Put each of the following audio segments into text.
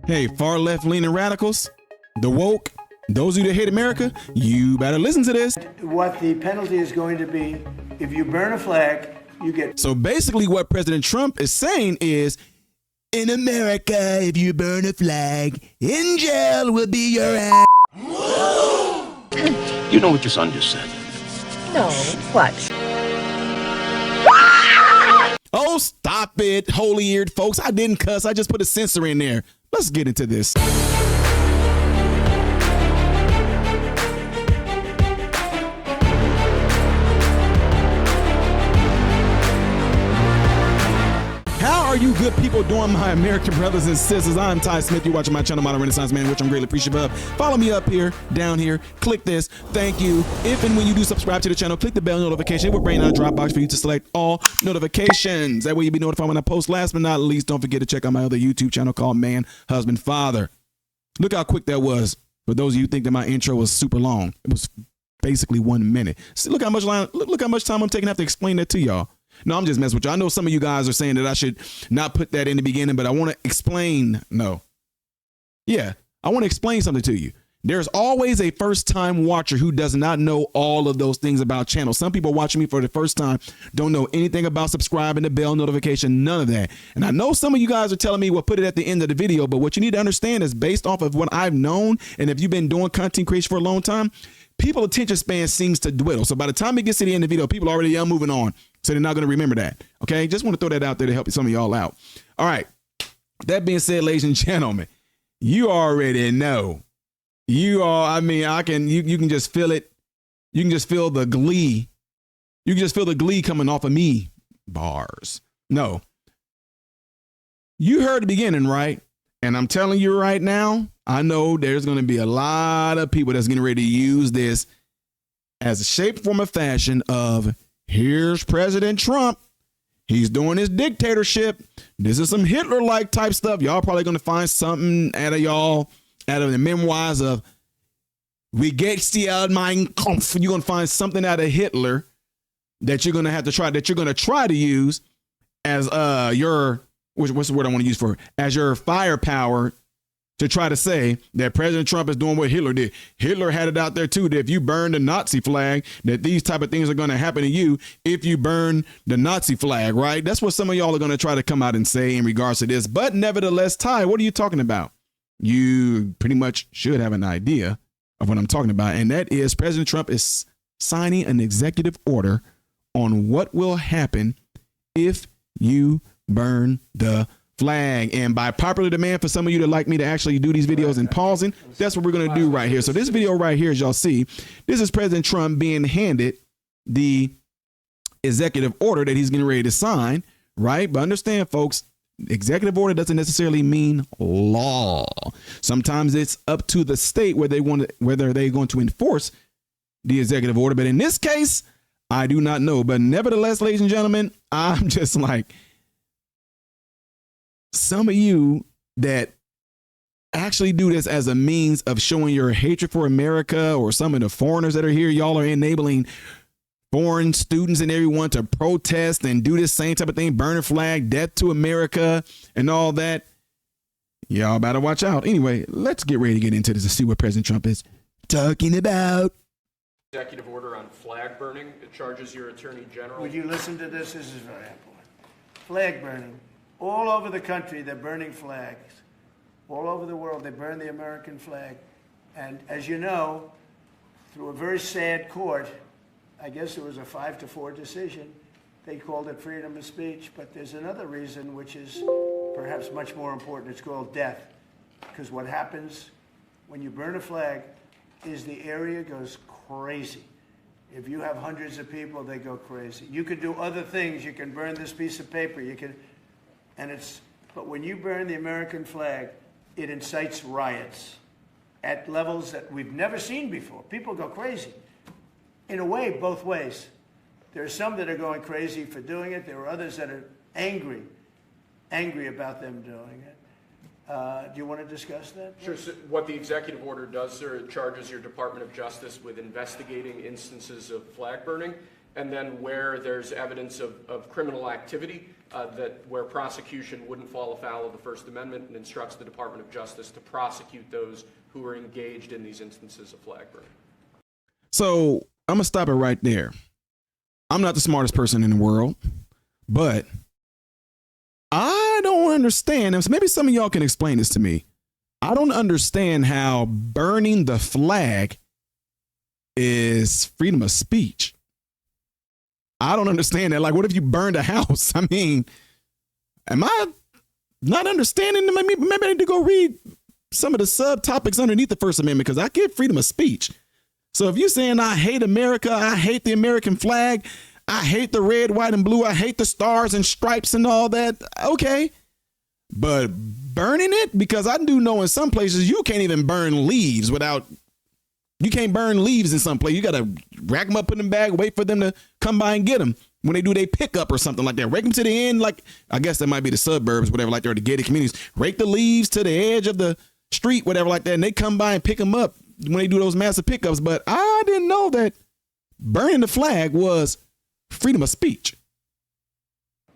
Hey, far left leaning radicals, the woke, those of you that hate America, you better listen to this. What the penalty is going to be, if you burn a flag, you get... So basically what President Trump is saying is, in America, if you burn a flag, in jail will be your ass. You know what your son just said? No, what? Oh, stop it, holy-eared folks. I didn't cuss. I just put a censor in there. Let's get into this. How are you good people doing, my American brothers and sisters? I'm Ty Smith. You're watching my channel, Modern Renaissance Man, which I'm greatly appreciative of. Follow me up here, down here. Click this. Thank you. If and when you do subscribe to the channel, click the bell notification. It will bring down a drop box for you to select all notifications. That way you'll be notified when I post. Last but not least, don't forget to check out my other YouTube channel called Man, Husband, Father. Look how quick that was. For those of you who think that my intro was super long, it was basically 1 minute. See, look how much time I'm taking to have to explain that to y'all. No, I'm just messing with you. I know some of you guys are saying that I should not put that in the beginning, but I want to explain. No. Yeah, I want to explain something to you. There's always a first-time watcher who does not know all of those things about channels. Some people watching me for the first time don't know anything about subscribing, the bell notification, none of that. And I know some of you guys are telling me, well, put it at the end of the video, but what you need to understand is based off of what I've known, and if you've been doing content creation for a long time, people's attention span seems to dwindle. So by the time it gets to the end of the video, people are already moving on. So they're not going to remember that. Okay. Just want to throw that out there to help some of y'all out. All right. That being said, ladies and gentlemen, you already know. You can just feel it. You can just feel the glee. You can just feel the glee coming off of me. Bars. No. You heard the beginning, right? And I'm telling you right now, I know there's going to be a lot of people that's getting ready to use this as a shape, form, or fashion of here's President Trump. He's doing his dictatorship. This is some Hitler-like type stuff. Y'all probably going to find something out of the memoirs of We geht's die Mein Kampf. You're going to find something out of Hitler that you're going to have to try to use as what's the word I want to use for as your firepower to try to say that President Trump is doing what Hitler did. Hitler had it out there too, that if you burn the Nazi flag, that these type of things are going to happen to you if you burn the Nazi flag, right? That's what some of y'all are going to try to come out and say in regards to this. But nevertheless, Ty, what are you talking about? You pretty much should have an idea of what I'm talking about. And that is President Trump is signing an executive order on what will happen if you burn the flag. And by popular demand for some of you to like me to actually do these videos and pausing, that's what we're going to do right here. So this video right here, as y'all see, this is President Trump being handed the executive order that he's getting ready to sign, right? But understand, folks, executive order doesn't necessarily mean law. Sometimes it's up to the state whether they're going to enforce the executive order. But in this case, I do not know. But nevertheless, ladies and gentlemen, I'm just like, some of you that actually do this as a means of showing your hatred for America, or some of the foreigners that are here, y'all are enabling foreign students and everyone to protest and do this same type of thing, burn a flag, death to America and all that. Y'all better watch out. Anyway, let's get ready to get into this and see what President Trump is talking about. Executive order on flag burning. It charges your attorney general. Would you listen to this? This is very important. Flag burning. All over the country, they're burning flags. All over the world, they burn the American flag. And as you know, through a very sad court, I guess it was a 5-4 decision, they called it freedom of speech. But there's another reason, which is perhaps much more important. It's called death. Because what happens when you burn a flag is the area goes crazy. If you have hundreds of people, they go crazy. You could do other things. You can burn this piece of paper. You can... But when you burn the American flag, it incites riots at levels that we've never seen before. People go crazy. In a way, both ways. There are some that are going crazy for doing it. There are others that are angry about them doing it. Do you want to discuss that? Sure. So what the executive order does, sir, it charges your Department of Justice with investigating instances of flag burning. And then where there's evidence of criminal activity, where prosecution wouldn't fall afoul of the First Amendment, and instructs the Department of Justice to prosecute those who are engaged in these instances of flag burning. So I'm gonna stop it right there. I'm not the smartest person in the world, but I don't understand. And maybe some of y'all can explain this to me. I don't understand how burning the flag is freedom of speech. I don't understand that. Like, what if you burned a house? I mean, am I not understanding? Maybe I need to go read some of the subtopics underneath the First Amendment, because I get freedom of speech. So if you're saying I hate America, I hate the American flag, I hate the red, white, and blue, I hate the stars and stripes and all that, okay. But burning it? Because I do know in some places you can't even burn leaves without, you can't burn leaves in some place. You got to rack them up, put them in a bag, wait for them to come by and get them. When they do their pickup or something like that, rake them to the end, like, I guess that might be the suburbs, whatever, like they're the gated communities. Rake the leaves to the edge of the street, whatever like that, and they come by and pick them up when they do those massive pickups. But I didn't know that burning the flag was freedom of speech.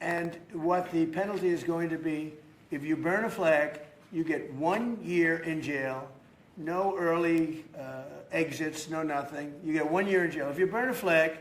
And what the penalty is going to be, if you burn a flag, you get 1 year in jail, no early exits, no nothing. You get 1 year in jail. If you burn a flag,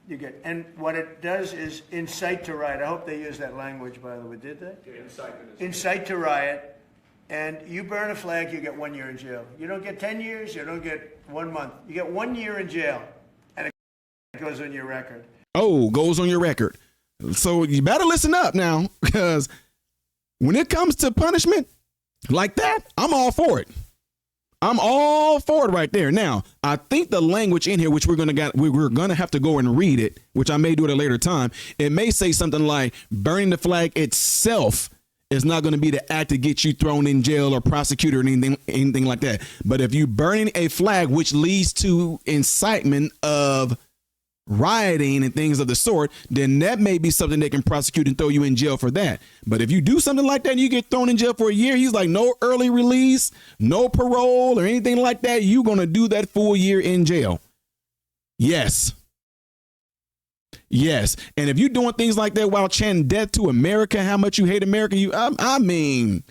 you get, and what it does is incite to riot. I hope they use that language, by the way. Did they? Yeah, incite to riot. And you burn a flag, you get 1 year in jail. You don't get 10 years, you don't get 1 month. You get 1 year in jail, and it goes on your record. Oh, goes on your record. So you better listen up now, because when it comes to punishment like that, I'm all for it. I'm all for it right there. Now, I think the language in here, which we're gonna have to go and read it, which I may do at a later time. It may say something like burning the flag itself is not going to be the act to get you thrown in jail or prosecuted or anything like that. But if you burning a flag, which leads to incitement of rioting and things of the sort, then that may be something they can prosecute and throw you in jail for that. But if you do something like that and you get thrown in jail for a year, he's like, no early release, no parole or anything like that, you're going to do that full year in jail. Yes. Yes. And if you're doing things like that while chanting death to America, how much you hate America, I mean,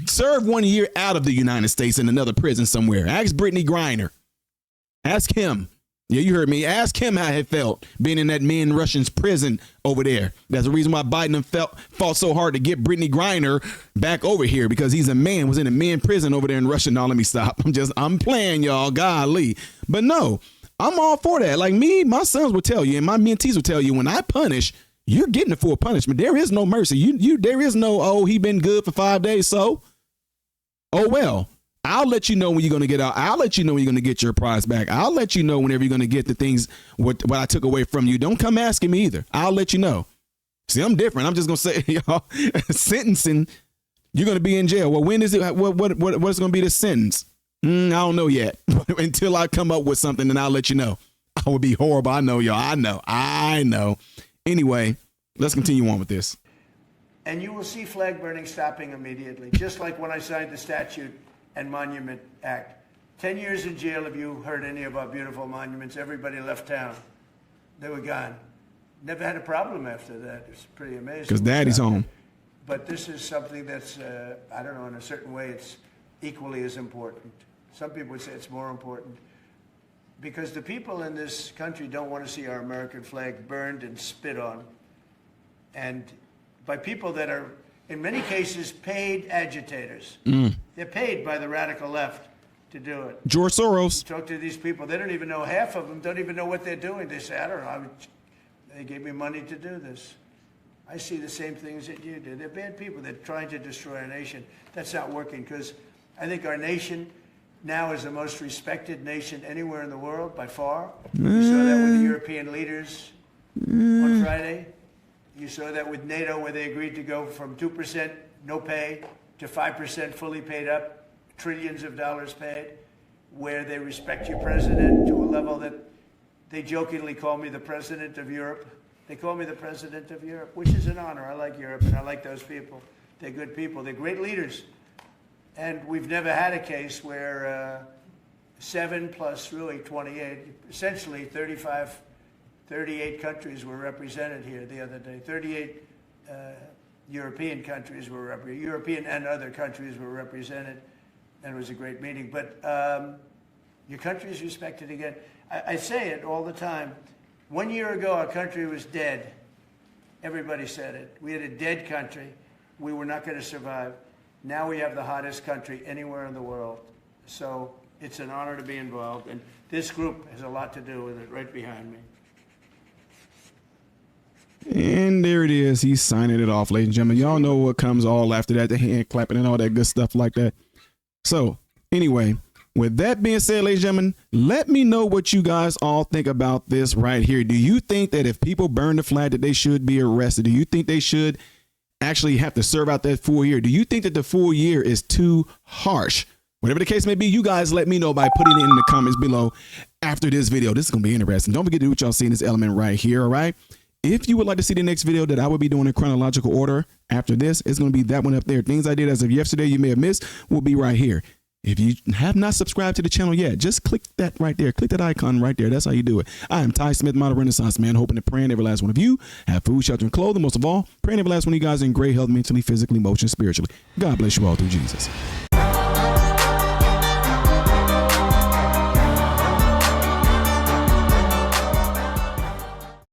serve 1 year out of the United States in another prison somewhere. Ask Brittany Griner. Ask him. Yeah, you heard me. Ask him how it felt being in that men Russians prison over there. That's the reason why Biden fought so hard to get Brittany Griner back over here, because he's a man, was in a men prison over there in Russia. Now let me stop. I'm playing, y'all. Golly. But no, I'm all for that. Like me, my sons will tell you, and my mentees will tell you, when I punish, you're getting the full punishment. There is no mercy. There is no, oh, he been good for 5 days, so, oh well. I'll let you know when you're going to get out. I'll let you know when you're going to get your prize back. I'll let you know whenever you're going to get the things what I took away from you. Don't come asking me either. I'll let you know. See, I'm different. I'm just going to say, y'all, sentencing, you're going to be in jail. Well, when is it? What's going to be the sentence? I don't know yet. Until I come up with something, then I'll let you know. I would be horrible. I know, y'all. I know. Anyway, let's continue on with this. And you will see flag burning stopping immediately, just like when I signed the statute and Monument Act. 10 years in jail if you hurt any of our beautiful monuments. Everybody left town. They were gone. Never had a problem after that. It's pretty amazing. Because daddy's home. But this is something that's, I don't know, in a certain way, it's equally as important. Some people would say it's more important. Because the people in this country don't want to see our American flag burned and spit on. And by people that are, in many cases, paid agitators. They're paid by the radical left to do it. George Soros. Talk to these people. They don't even know, half of them don't even know what they're doing. They say, I don't know. They gave me money to do this. I see the same things that you do. They're bad people. They're trying to destroy our nation. That's not working, because I think our nation now is the most respected nation anywhere in the world, by far. You saw that with the European leaders on Friday. You saw that with NATO, where they agreed to go from 2% no pay to 5% fully paid up, trillions of dollars paid, where they respect your president to a level that they jokingly call me the president of Europe. They call me the president of Europe, which is an honor. I like Europe, and I like those people. They're good people. They're great leaders. And we've never had a case where 7 plus really 28, essentially 35 38 countries were represented here the other day. 38 European countries were represented. European and other countries were represented, and it was a great meeting. But your country is respected again. I say it all the time. 1 year ago, our country was dead. Everybody said it. We had a dead country. We were not going to survive. Now we have the hottest country anywhere in the world. So it's an honor to be involved. And this group has a lot to do with it, right behind me. And there it is. He's signing it off, ladies and gentlemen. Y'all know what comes all after that, the hand clapping and all that good stuff like that. So anyway, with that being said, ladies and gentlemen, let me know what you guys all think about this right here. Do you think that if people burn the flag that they should be arrested? Do you think they should actually have to serve out that full year? Do you think that the full year is too harsh? Whatever the case may be, you guys let me know by putting it in the comments below after this video. This is going to be interesting. Don't forget to do what y'all see in this element right here, all right? If you would like to see the next video that I will be doing in chronological order after this, it's going to be that one up there. Things I did as of yesterday you may have missed will be right here. If you have not subscribed to the channel yet, just click that right there. Click that icon right there. That's how you do it. I am Ty Smith, model Renaissance man, hoping to pray every last one of you have food, shelter, and clothing. Most of all, praying every last one of you guys in great health, mentally, physically, emotionally, spiritually. God bless you all through Jesus.